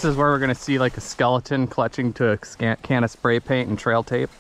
This is where we're gonna see like a skeleton clutching to a can of spray paint and trail tape.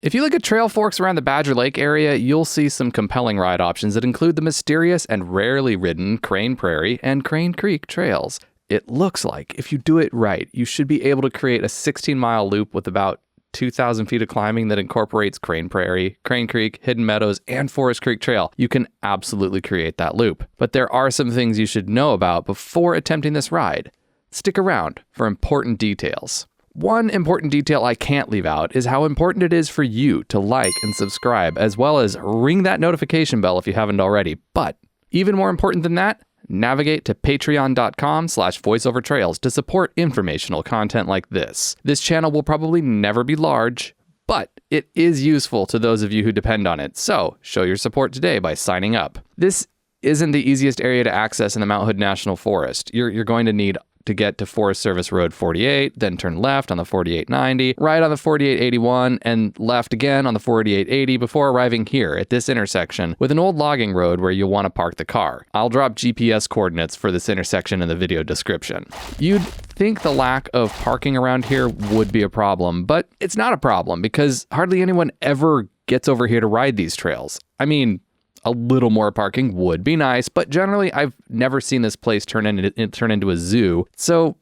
If you look at trail forks around the Boulder Lake area, you'll see some compelling ride options that include the mysterious and rarely ridden Crane Prairie and Crane Creek trails. It looks like, if you do it right, you should be able to create a 16-mile loop with about 2,000 feet of climbing that incorporates Crane Prairie, Crane Creek, Hidden Meadows, and Forest Creek Trail. You can absolutely create that loop. But there are some things you should know about before attempting this ride. Stick around for important details. One important detail I can't leave out is how important it is for you to like and subscribe, as well as ring that notification bell if you haven't already. But even more important than that, navigate to patreon.com/voiceovertrails to support informational content like this. This channel will probably never be large, but it is useful to those of you who depend on it. So show your support today by signing up. This isn't the easiest area to access in the Mount Hood National Forest. You're going to need to get to Forest Service Road 48, then turn left on the 4890, right on the 4881, and left again on the 4880 before arriving here at this intersection with an old logging road where you'll want to park the car. I'll drop GPS coordinates for this intersection in the video description. You'd think the lack of parking around here would be a problem, but it's not a problem because hardly anyone ever gets over here to ride these trails. I mean, a little more parking would be nice, but generally I've never seen this place turn into a zoo. So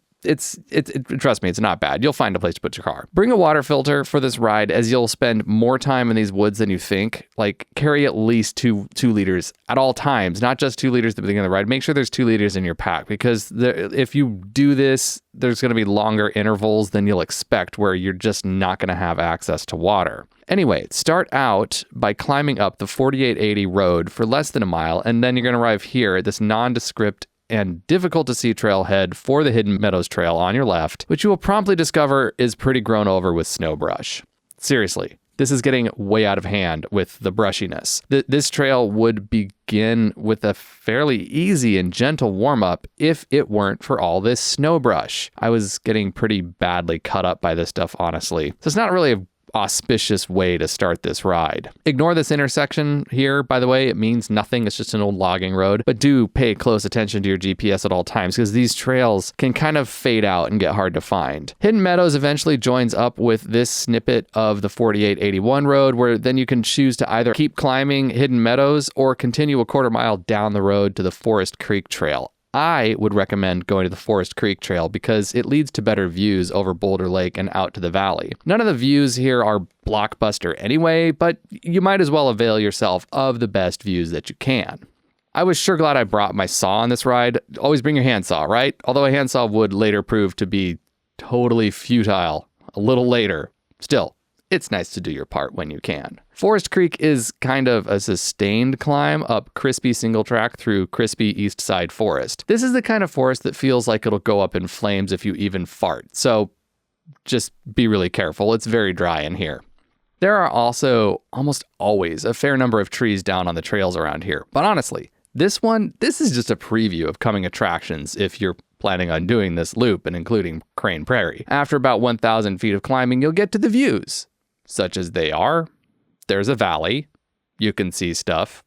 trust me, it's not bad. You'll find a place to put your car. Bring a water filter for this ride, as you'll spend more time in these woods than you think. Like, carry at least 2 liters at all times, not just 2 liters at the beginning of the ride. Make sure there's 2 liters in your pack, because if you do this, there's going to be longer intervals than you'll expect where you're just not going to have access to water. Anyway, start out by climbing up the 4880 road for less than a mile, and then you're going to arrive here at this nondescript and difficult to see trailhead for the Hidden Meadows Trail on your left, which you will promptly discover is pretty grown over with snow brush. Seriously, this is getting way out of hand with the brushiness. This trail would begin with a fairly easy and gentle warm-up if it weren't for all this snow brush. I was getting pretty badly cut up by this stuff, honestly. So it's not really a auspicious way to start this ride. Ignore this intersection here, by the way. It means nothing. It's just an old logging road. But do pay close attention to your GPS at all times, because these trails can kind of fade out and get hard to find. Hidden Meadows eventually joins up with this snippet of the 4881 road, where then you can choose to either keep climbing Hidden Meadows or continue a quarter mile down the road to the Forest Creek Trail. I would recommend going to the Forest Creek Trail because it leads to better views over Boulder Lake and out to the valley. None of the views here are blockbuster anyway, but you might as well avail yourself of the best views that you can. I was sure glad I brought my saw on this ride. Always bring your handsaw, right? Although a handsaw would later prove to be totally futile a little later. Still, it's nice to do your part when you can. Forest Creek is kind of a sustained climb up crispy single track through crispy east side forest. This is the kind of forest that feels like it'll go up in flames if you even fart. So just be really careful. It's very dry in here. There are also almost always a fair number of trees down on the trails around here. But honestly, this is just a preview of coming attractions if you're planning on doing this loop and including Crane Prairie. After about 1,000 feet of climbing, you'll get to the views. Such as they are. There's a valley. You can see stuff.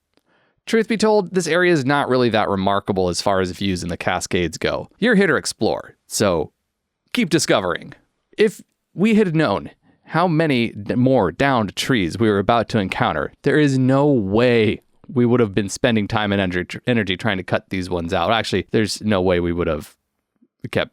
Truth be told, this area is not really that remarkable as far as views in the Cascades go. You're here to explore, so keep discovering. If we had known how many more downed trees we were about to encounter, there is no way we would have been spending time and energy trying to cut these ones out. Actually, there's no way we would have kept...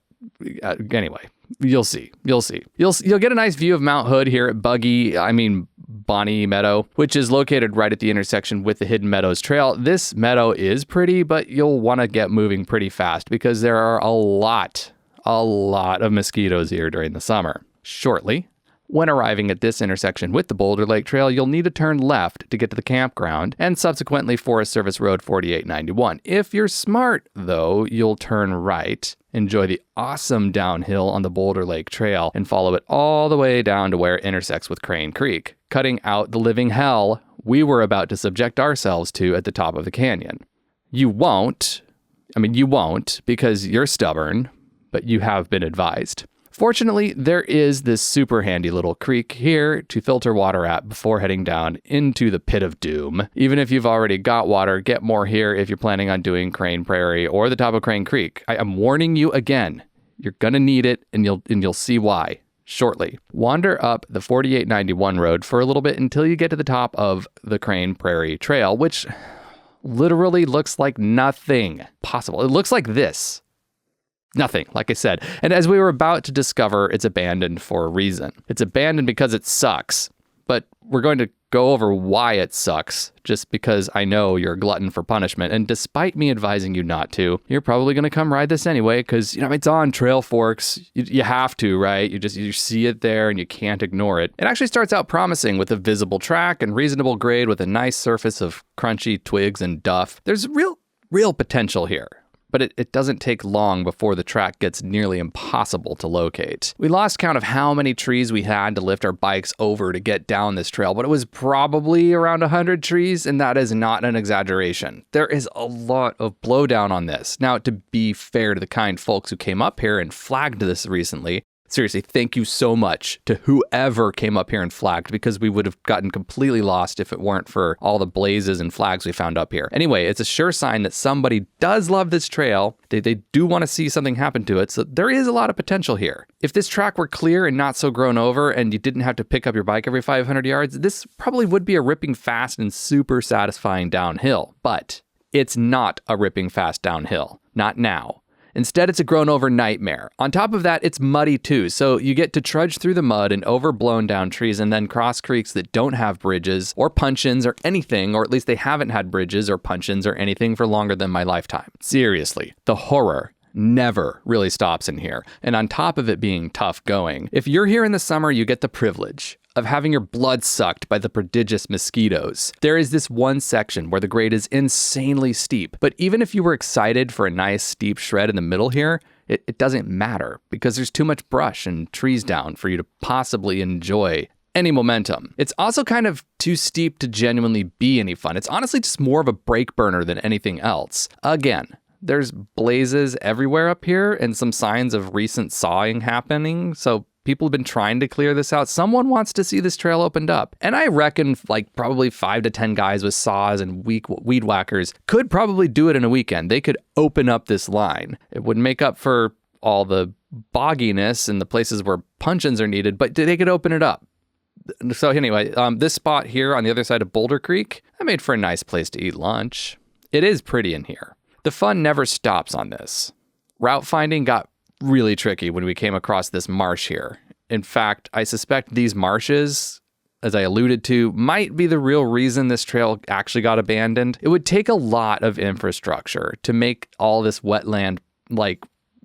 Anyway. You'll see. You'll get a nice view of Mount Hood here at Bonnie Meadow, which is located right at the intersection with the Hidden Meadows Trail. This meadow is pretty, but you'll want to get moving pretty fast because there are a lot of mosquitoes here during the summer. Shortly, when arriving at this intersection with the Boulder Lake Trail, you'll need to turn left to get to the campground and subsequently Forest Service Road 4891. If you're smart, though, you'll turn right, enjoy the awesome downhill on the Boulder Lake Trail, and follow it all the way down to where it intersects with Crane Creek, cutting out the living hell we were about to subject ourselves to at the top of the canyon. You won't because you're stubborn, but you have been advised. Fortunately, there is this super handy little creek here to filter water at before heading down into the pit of doom. Even if you've already got water, get more here if you're planning on doing Crane Prairie or the top of Crane Creek. I am warning you again, you're gonna need it, and you'll see why shortly. Wander up the 4891 road for a little bit until you get to the top of the Crane Prairie Trail, which literally looks like nothing possible. It looks like this. Nothing, like I said. And as we were about to discover, it's abandoned for a reason. It's abandoned because it sucks. But we're going to go over why it sucks, just because I know you're a glutton for punishment. And despite me advising you not to, you're probably going to come ride this anyway, because, it's on Trail Forks. You have to, right? You see it there and you can't ignore it. It actually starts out promising with a visible track and reasonable grade with a nice surface of crunchy twigs and duff. There's real potential here. But it doesn't take long before the track gets nearly impossible to locate. We lost count of how many trees we had to lift our bikes over to get down this trail, but it was probably around 100 trees, and that is not an exaggeration. There is a lot of blowdown on this. Now, to be fair to the kind folks who came up here and flagged this recently, seriously, thank you so much to whoever came up here and flagged, because we would have gotten completely lost if it weren't for all the blazes and flags we found up here. Anyway, it's a sure sign that somebody does love this trail. They do want to see something happen to it, so there is a lot of potential here. If this track were clear and not so grown over and you didn't have to pick up your bike every 500 yards, this probably would be a ripping fast and super satisfying downhill. But it's not a ripping fast downhill. Not now. Instead, it's a grown over nightmare. On top of that, it's muddy too, so you get to trudge through the mud and over blown down trees and then cross creeks that don't have bridges or puncheons or anything, or at least they haven't had bridges or puncheons or anything for longer than my lifetime. Seriously, the horror never really stops in here. And on top of it being tough going, if you're here in the summer, you get the privilege of having your blood sucked by the prodigious mosquitoes. There is this one section where the grade is insanely steep, but even if you were excited for a nice steep shred in the middle here, it doesn't matter because there's too much brush and trees down for you to possibly enjoy any momentum. It's also kind of too steep to genuinely be any fun. It's honestly just more of a brake burner than anything else. Again, there's blazes everywhere up here and some signs of recent sawing happening, so people have been trying to clear this out. Someone wants to see this trail opened up. And I reckon probably 5 to 10 guys with saws and weed whackers could probably do it in a weekend. They could open up this line. It would make up for all the bogginess and the places where puncheons are needed, but they could open it up. So anyway, this spot here on the other side of Boulder Creek, that made for a nice place to eat lunch. It is pretty in here. The fun never stops on this. Route finding got really tricky when we came across this marsh here. In fact, I suspect these marshes, as I alluded to, might be the real reason this trail actually got abandoned. It would take a lot of infrastructure to make all this wetland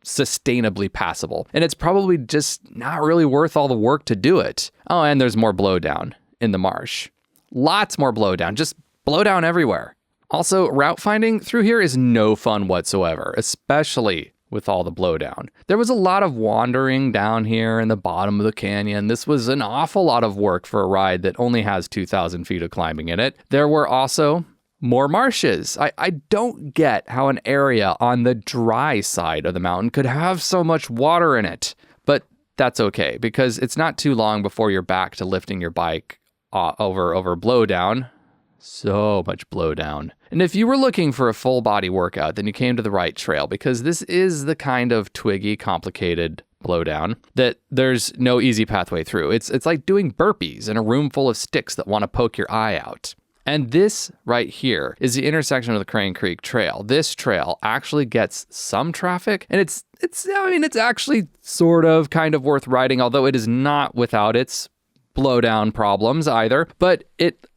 sustainably passable. And it's probably just not really worth all the work to do it. Oh, and there's more blowdown in the marsh. Lots more blowdown, just blowdown everywhere. Also, route finding through here is no fun whatsoever, especially with all the blowdown. There was a lot of wandering down here in the bottom of the canyon. This was an awful lot of work for a ride that only has 2,000 feet of climbing in it. There were also more marshes. I don't get how an area on the dry side of the mountain could have so much water in it, but that's okay because it's not too long before you're back to lifting your bike over blowdown. So much blowdown. And if you were looking for a full body workout, then you came to the right trail because this is the kind of twiggy, complicated blowdown that there's no easy pathway through. It's like doing burpees in a room full of sticks that want to poke your eye out. And this right here is the intersection of the Crane Creek Trail. This trail actually gets some traffic, and it's actually sort of kind of worth riding, although it is not without its blowdown problems either, but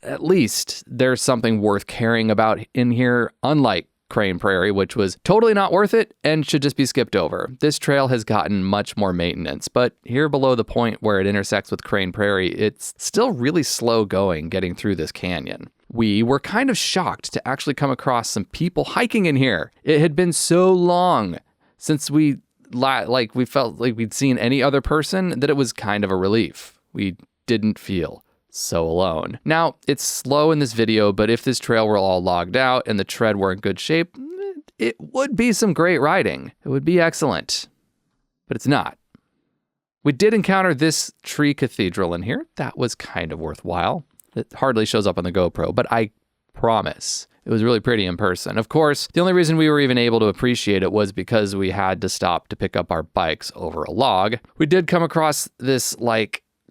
at least there's something worth caring about in here, unlike Crane Prairie, which was totally not worth it and should just be skipped over. This trail has gotten much more maintenance, but here below the point where it intersects with Crane Prairie, it's still really slow going getting through this canyon. We were kind of shocked to actually come across some people hiking in here. It had been so long since we felt like we'd seen any other person that it was kind of a relief. We didn't feel so alone. Now, it's slow in this video, but if this trail were all logged out and the tread were in good shape, it would be some great riding. It would be excellent, but it's not. We did encounter this tree cathedral in here. That was kind of worthwhile. It hardly shows up on the GoPro, but I promise it was really pretty in person. Of course, the only reason we were even able to appreciate it was because we had to stop to pick up our bikes over a log. We did come across this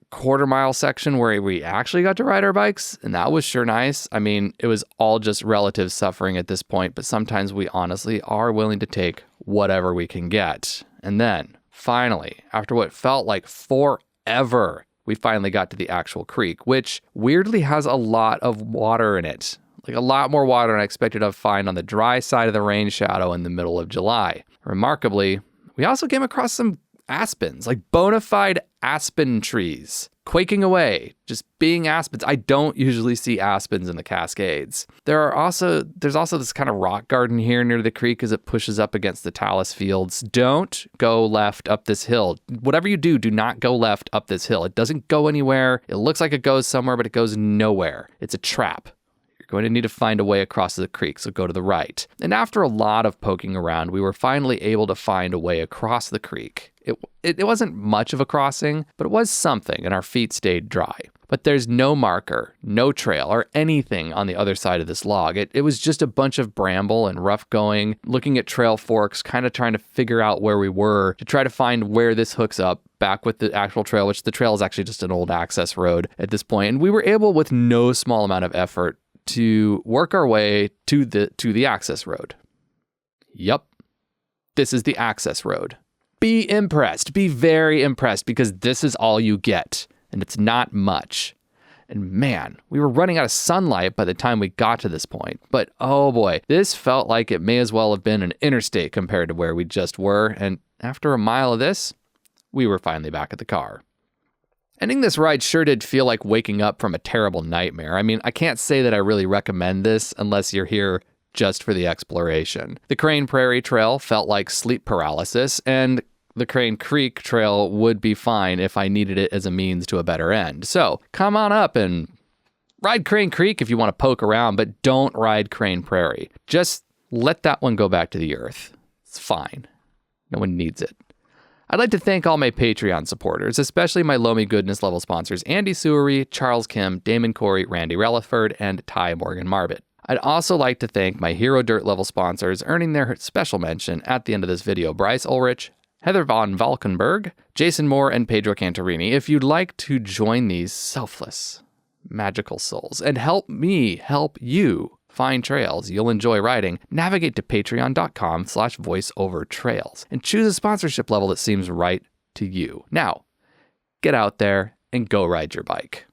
quarter-mile section where we actually got to ride our bikes, and that was sure nice. I mean, it was all just relative suffering at this point, but sometimes we honestly are willing to take whatever we can get. And then, finally, after what felt like forever, we finally got to the actual creek, which weirdly has a lot of water in it. A lot more water than I expected to find on the dry side of the rain shadow in the middle of July. Remarkably, we also came across some aspens, bona fide aspen trees, quaking away, just being aspens. I don't usually see aspens in the Cascades. There's also this kind of rock garden here near the creek as it pushes up against the talus fields. Don't go left up this hill. Whatever you do, do not go left up this hill. It doesn't go anywhere. It looks like it goes somewhere, but it goes nowhere. It's a trap. Going to need to find a way across the creek, so go to the right. And after a lot of poking around, we were finally able to find a way across the creek. It wasn't much of a crossing, but it was something, and our feet stayed dry. But there's no marker, no trail, or anything on the other side of this log. It was just a bunch of bramble and rough going, looking at trail forks, kind of trying to figure out where we were to try to find where this hooks up back with the actual trail, which the trail is actually just an old access road at this point. And we were able, with no small amount of effort, to work our way to the access road. Yup, this is the access road. Be impressed, be very impressed, because this is all you get, and it's not much. And man, we were running out of sunlight by the time we got to this point, but oh boy, this felt like it may as well have been an interstate compared to where we just were, and after a mile of this, we were finally back at the car. Ending this ride sure did feel like waking up from a terrible nightmare. I mean, I can't say that I really recommend this unless you're here just for the exploration. The Crane Prairie Trail felt like sleep paralysis, and the Crane Creek Trail would be fine if I needed it as a means to a better end. So come on up and ride Crane Creek if you want to poke around, but don't ride Crane Prairie. Just let that one go back to the earth. It's fine. No one needs it. I'd like to thank all my Patreon supporters, especially my Loamy Goodness level sponsors, Andy Sewery, Charles Kim, Damon Corey, Randy Relaford, and Ty Morgan Marbett. I'd also like to thank my Hero Dirt level sponsors, earning their special mention at the end of this video: Bryce Ulrich, Heather Von Valkenburg, Jason Moore, and Pedro Cantarini. If you'd like to join these selfless, magical souls and help me help you find trails you'll enjoy riding, navigate to patreon.com/voiceovertrails and choose a sponsorship level that seems right to you. Now, get out there and go ride your bike.